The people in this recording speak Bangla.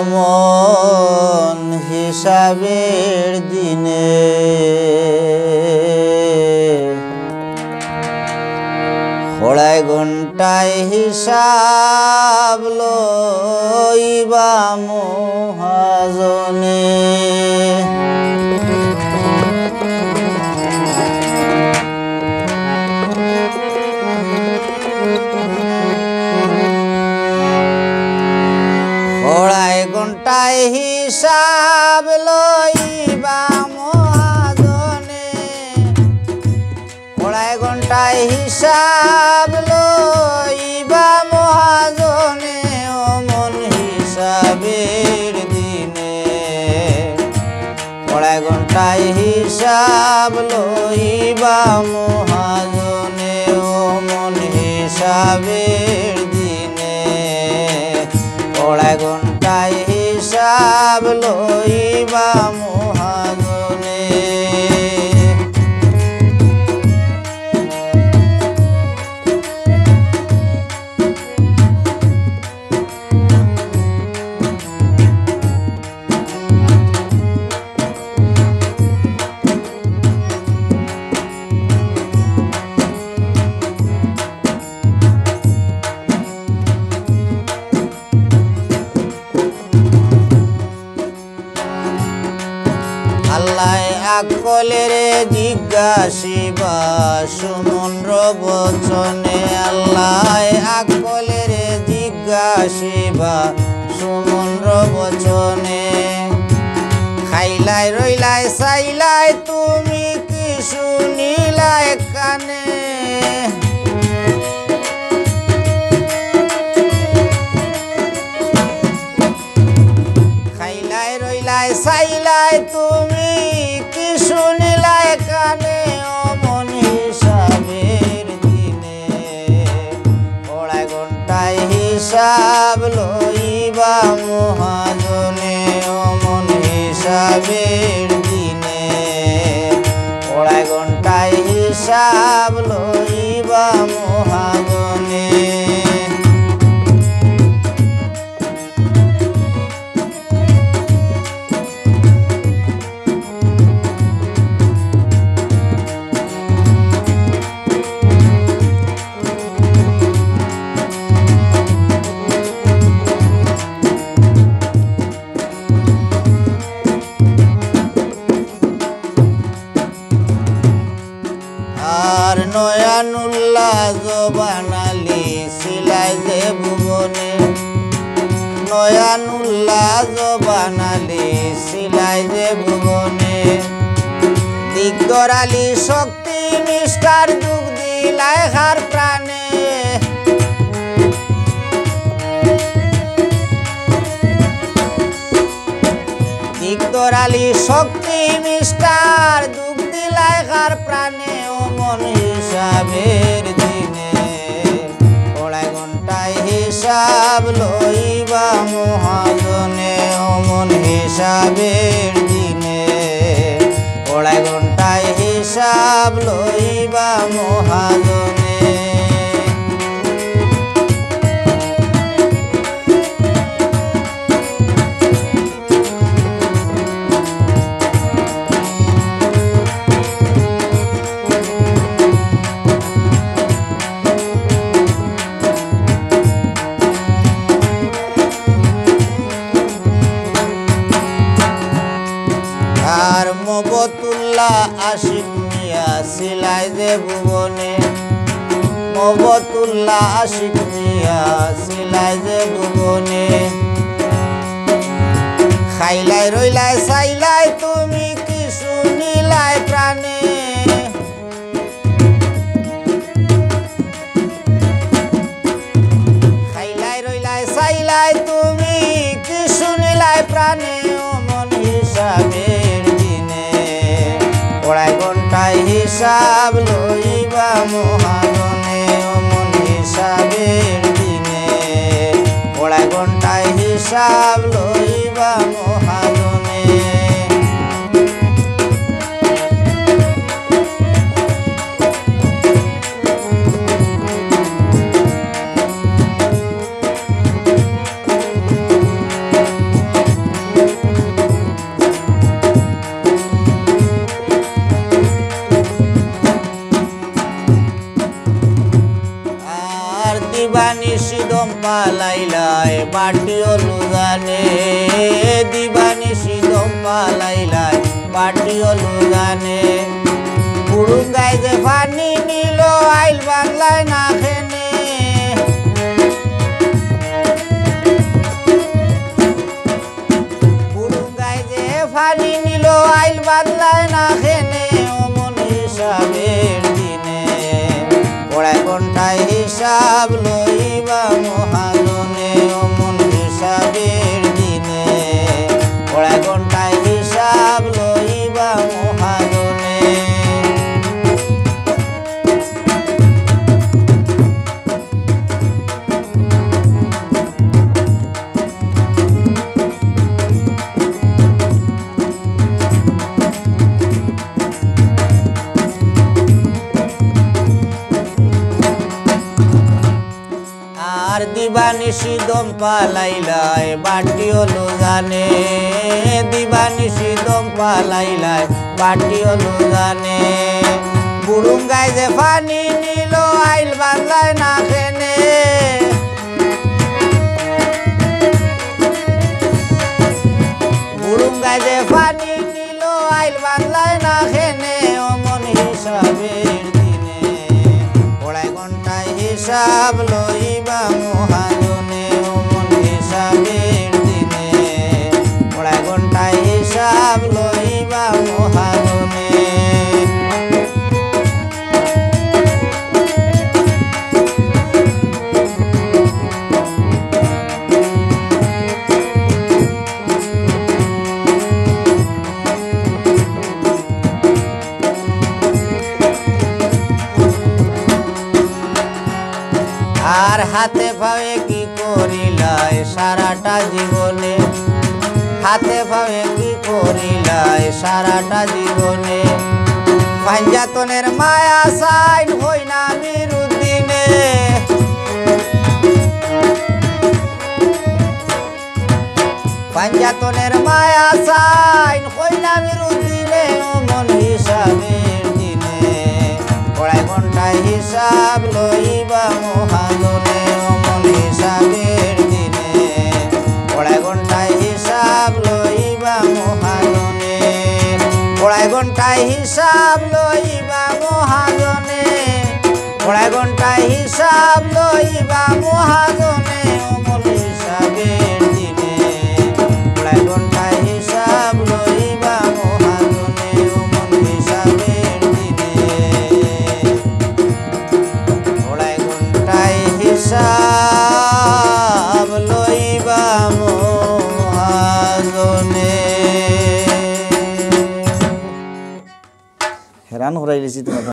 মন হিসাবের দিনে খোড়ায় ঘন্টায় হিসাব লইবা মহাজনে খোড়ায় ঘন্টায় হিসাব লইবা মহাজনে খোড়ায় ঘন্টায় হিসাব লইবা মহাজনে ও মন হিসাবের দিনে খোড়ায় ঘন্টায় হিসাব লইবা মহাজনে ও মন হিসাবের দিনে খোড়ায় ঘন্টায় হিসাব লইবা মহাজনে আল্লাহ আকলের জিজ্ঞাসিবা সুমন্দ্র বচনে আল্লাহ আকলের জিজ্ঞাসিবা সুমন্দ্র বচনে খাইলাই রইলাই চাইলাই তুমি কি শুনিলাই কানে খাইলাই রইলাই চাইলাই তুমি কি শুনিলাই কানে ও মন হিসাবের দিনে খোড়ায় ঘন্টায় হিসাব লইবা মহাজনে ও মন হিসাবের দিনে খোড়ায় ঘন্টায় হিসাব লইবা মহাজনে আর নয়ানুল্লাহ জবান আলী সিলাই যে ভুবনে নয়ানুল্লাহ জবান আলী সিলাই যে ভুবনে দিগদর আলী শক্তি মিষ্টার যুগ দিলাই হার প্রাণে দিগদর আলী শক্তি মিষ্টার যুগ দিলাই হার প্রাণে ও মন হিসাবের দিনে খোড়ায় ঘন্টায় হিসাব লইবা মহাজনে ও মন হিসাবের দিনে খোড়ায় ঘন্টায় হিসাব লইবা মহাজনে আর মবতুল্লাহ আশিক মিয়া সিলাই যে ভুবনে মবতুল্লাহ আশিক মিয়া সিলাই যে ভুবনে খাইলাই রইলাই চাইলাই তুমি কি শুনিলাই প্রাণে খাইলাই রইলাই চাইলাই তুমি কি শুনিলাই প্রাণে ও মন হিসাবের দিনে খোড়ায় ঘন্টায় হিসাব লইবা মহাজনে ও মন হিসাবের দিনে খোড়ায় ঘন্টায় হিসাব লইবা মহাজনে নিশি দম পালাইলাই বাটিও লুজানে দিবা নিশি দম পালাইলাই বাটিও লুজানে বুড়ুঙ্গাই যে পানি নিল আইল বাংলায় না খেনে বুড়ুঙ্গাই যে পানি নিল আইল বাংলায় না খেনে অমন হিসাবের দিনে পড়ায় ঘন্টায় হিসাব লইবা মহাজনে অমন হিসাবের দিনে পড়ায় ঘন্টায় হিসাব লইবা মহাজনে আর দিবানিশি দম পালাইলাই বাটিও লুজানে দিবানিশি দম পালাইলাই বাটিও লুজানে বুড়ুঙ্গাই যে পানি নিল আইল বাংলায় না খেনে বুড়ুঙ্গাই যে পানি নিল আইল বাংলায় না খেনে অমন হিসাবের দিনে পড়ায় ঘন্টায় হিসাব লইবা মহাজনে অমন হিসাবের দিনে পড়ায় ঘন্টায় হিসাব লইবা মহাজনে আর হাতে পায়ে কি করিলাই সারাটা জীবনে হাতে পায়ে কি করিলাই সারাটা জীবনে পাঞ্জাতনের মায়া সাইন হই না নিরুদ্দিনে পাঞ্জাতনের মায়া সাইন হই না নিরুদ্দিনে অমন হিসাবের দিনে পড়ায় ঘন্টায় হিসাব লইবা মহাজনে অমন হিসাবের দিনে পড়ায় ঘন্টায় হিসাব লইবা মহাজনে পড়ায় ঘন্টায় হিসাব লইবা মহাজনে পড়ায় ঘন্টায় হিসাব লইবা মহাজনে অমন হিসাবের দিনে পড়ায় ঘন্টায় হিসাব লইবা মহাজনে অমন হিসাবের দিনে পড়ায় ঘন্টায় হিসাব লইবা মহাজনে হেরান হরাই লিছি তোমার।